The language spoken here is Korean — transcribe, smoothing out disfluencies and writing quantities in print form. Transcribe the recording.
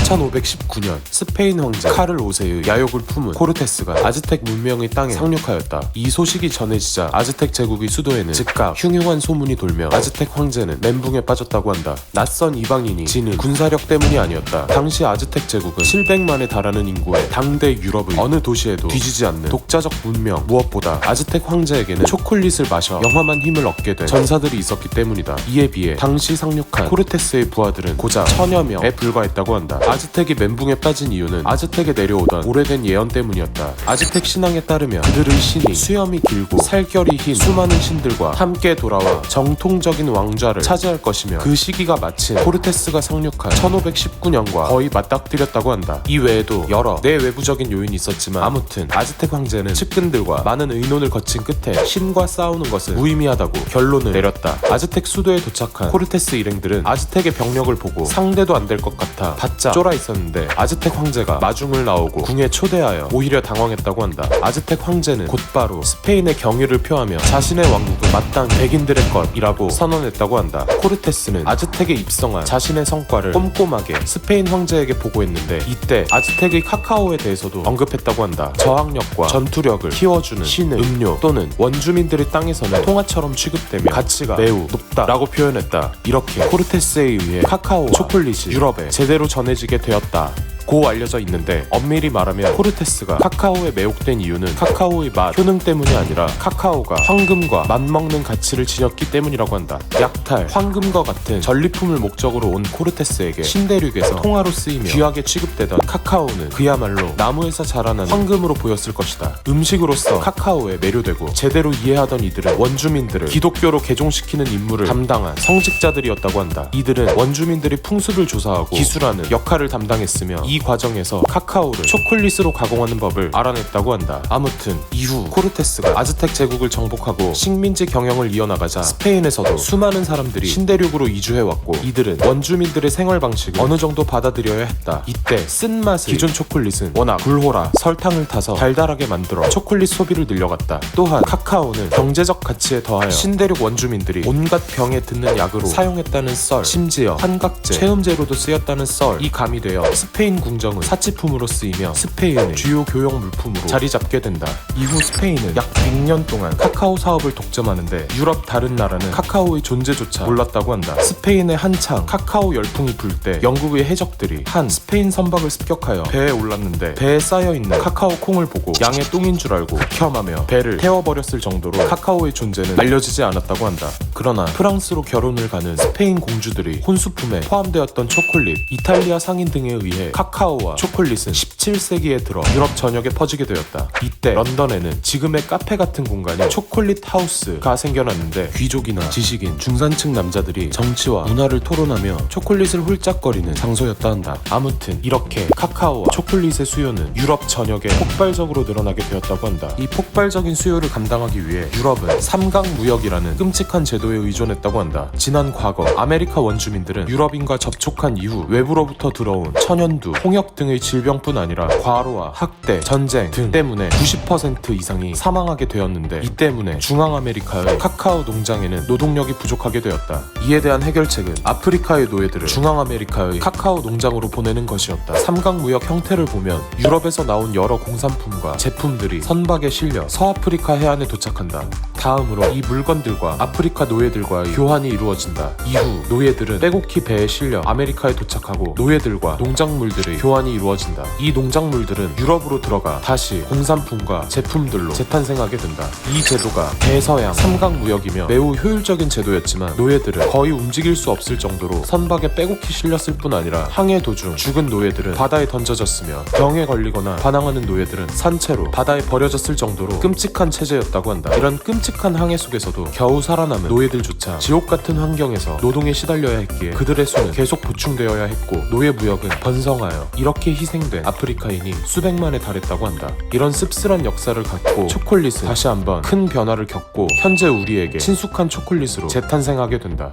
1519년 스페인 황제 카를 5세의 야욕을 품은 코르테스가 아즈텍 문명의 땅에 상륙하였다. 이 소식이 전해지자 아즈텍 제국의 수도에는 즉각 흉흉한 소문이 돌며 아즈텍 황제는 멘붕에 빠졌다고 한다. 낯선 이방인이 지닌 군사력 때문이 아니었다. 당시 아즈텍 제국은 700만에 달하는 인구의 당대 유럽의 어느 도시에도 뒤지지 않는 독자적 문명, 무엇보다 아즈텍 황제에게는 초콜릿을 마셔 영험한 힘을 얻게 된 전사들이 있었기 때문이다. 이에 비해 당시 상륙한 코르테스의 부하들은 고작 1000여 명에 불과했다고 한다. 아즈텍이 멘붕에 빠진 이유는 아즈텍에 내려오던 오래된 예언 때문이었다. 아즈텍 신앙에 따르면 그들의 신이 수염이 길고 살결이 흰 수많은 신들과 함께 돌아와 정통적인 왕좌를 차지할 것이며 그 시기가 마침 코르테스가 상륙한 1519년과 거의 맞닥뜨렸다고 한다. 이 외에도 여러 내외부적인 요인이 있었지만 아무튼 아즈텍 황제는 측근들과 많은 의논을 거친 끝에 신과 싸우는 것은 무의미하다고 결론을 내렸다. 아즈텍 수도에 도착한 코르테스 일행들은 아즈텍의 병력을 보고 상대도 안 될 것 같아 바짝 쫄아 있었는데 아즈텍 황제가 마중을 나오고 궁에 초대하여 오히려 당황했다고 한다. 아즈텍 황제는 곧바로 스페인의 경의를 표하며 자신의 왕국은 마땅히 백인들의 것이라고 선언했다고 한다. 코르테스는 아즈텍에 입성한 자신의 성과를 꼼꼼하게 스페인 황제에게 보고했는데 이때 아즈텍의 카카오에 대해서도 언급했다고 한다. 저항력과 전투력을 키워주는 신의 음료 또는 원주민들의 땅에서는 통화처럼 취급되며 가치가 매우 높다라고 표현했다. 이렇게 코르테스에 의해 카카오와 초콜릿이 유럽에 제대로 전해지게 되었다 고 알려져 있는데 엄밀히 말하면 코르테스가 카카오에 매혹된 이유는 카카오의 맛, 효능 때문이 아니라 카카오가 황금과 맞먹는 가치를 지녔기 때문이라고 한다. 약탈, 황금과 같은 전리품을 목적으로 온 코르테스에게 신대륙에서 통화로 쓰이며 귀하게 취급되던 카카오는 그야말로 나무에서 자라는 황금으로 보였을 것이다. 음식으로서 카카오에 매료되고 제대로 이해하던 이들은 원주민들을 기독교로 개종시키는 임무를 담당한 성직자들이었다고 한다. 이들은 원주민들이 풍습을 조사하고 기술하는 역할을 담당했으며 이 과정에서 카카오를 초콜릿으로 가공하는 법을 알아냈다고 한다. 아무튼 이후 코르테스가 아즈텍 제국을 정복하고 식민지 경영을 이어나가자 스페인에서도 수많은 사람들이 신대륙으로 이주해왔고 이들은 원주민들의 생활 방식을 어느 정도 받아들여야 했다. 이때 쓴맛의 기존 초콜릿은 워낙 불호라 설탕을 타서 달달하게 만들어 초콜릿 소비를 늘려갔다. 또한 카카오는 경제적 가치에 더하여 신대륙 원주민들이 온갖 병에 듣는 약으로 사용했다는 썰, 심지어 환각제, 체음제로도 쓰였다는 썰이 가미되어 스페인 궁정은 사치품으로 쓰이며 스페인의 주요 교역 물품으로 자리 잡게 된다. 이후 스페인은 약 100년 동안 카카오 사업을 독점하는데 유럽 다른 나라는 카카오의 존재조차 몰랐다고 한다. 스페인에 한창 카카오 열풍이 불 때 영국의 해적들이 한 스페인 선박을 습격하여 배에 올랐는데 배에 쌓여있는 카카오 콩을 보고 양의 똥인 줄 알고 극혐하며 배를 태워버렸을 정도로 카카오의 존재는 알려지지 않았다고 한다. 그러나 프랑스로 결혼을 가는 스페인 공주들이 혼수품에 포함되었던 초콜릿, 이탈리아 상인 등에 의해 카카오와 초콜릿은 17세기에 들어 유럽 전역에 퍼지게 되었다. 이때 런던에는 지금의 카페 같은 공간이 초콜릿 하우스가 생겨났는데 귀족이나 지식인, 중산층 남자들이 정치와 문화를 토론하며 초콜릿을 홀짝거리는 장소였다 한다. 아무튼 이렇게 카카오와 초콜릿의 수요는 유럽 전역에 폭발적으로 늘어나게 되었다고 한다. 이 폭발적인 수요를 감당하기 위해 유럽은 삼강무역이라는 끔찍한 제도에 의존했다고 한다. 지난 과거 아메리카 원주민들은 유럽인과 접촉한 이후 외부로부터 들어온 천연두, 홍역 등의 질병뿐 아니라 과로와 학대, 전쟁 등 때문에 90% 이상이 사망하게 되었는데 이 때문에 중앙아메리카의 카카오 농장에는 노동력이 부족하게 되었다. 이에 대한 해결책은 아프리카의 노예들을 중앙아메리카의 카카오 농장으로 보내는 것이었다. 삼강무역 형태를 보면 유럽에서 나온 여러 공산품과 제품들이 선박에 실려 서아프리카 해안에 도착한다. 다음으로 이 물건들과 아프리카 노예들과의 교환이 이루어진다. 이후 노예들은 빼곡히 배에 실려 아메리카에 도착하고 노예들과 농작물들의 교환이 이루어진다. 이 농작물들은 유럽으로 들어가 다시 공산품과 제품들로 재탄생하게 된다. 이 제도가 대서양 삼강무역이며 매우 효율적인 제도였지만 노예들은 거의 움직일 수 없을 정도로 선박에 빼곡히 실렸을 뿐 아니라 항해 도중 죽은 노예들은 바다에 던져졌으며 병에 걸리거나 반항하는 노예들은 산채로 바다에 버려졌을 정도로 끔찍한 체제였다고 한다. 이런 끔찍한 항해 속에서도 겨우 살아남은 노예들조차 지옥 같은 환경에서 노동에 시달려야 했기에 그들의 수는 계속 보충되어야 했고 노예 무역은 번성하여 이렇게 희생된 아프리카인이 수백만에 달했다고 한다. 이런 씁쓸한 역사를 갖고 초콜릿은 다시 한번 큰 변화를 겪고 현재 우리에게 친숙한 초콜릿으로 재탄생하게 된다.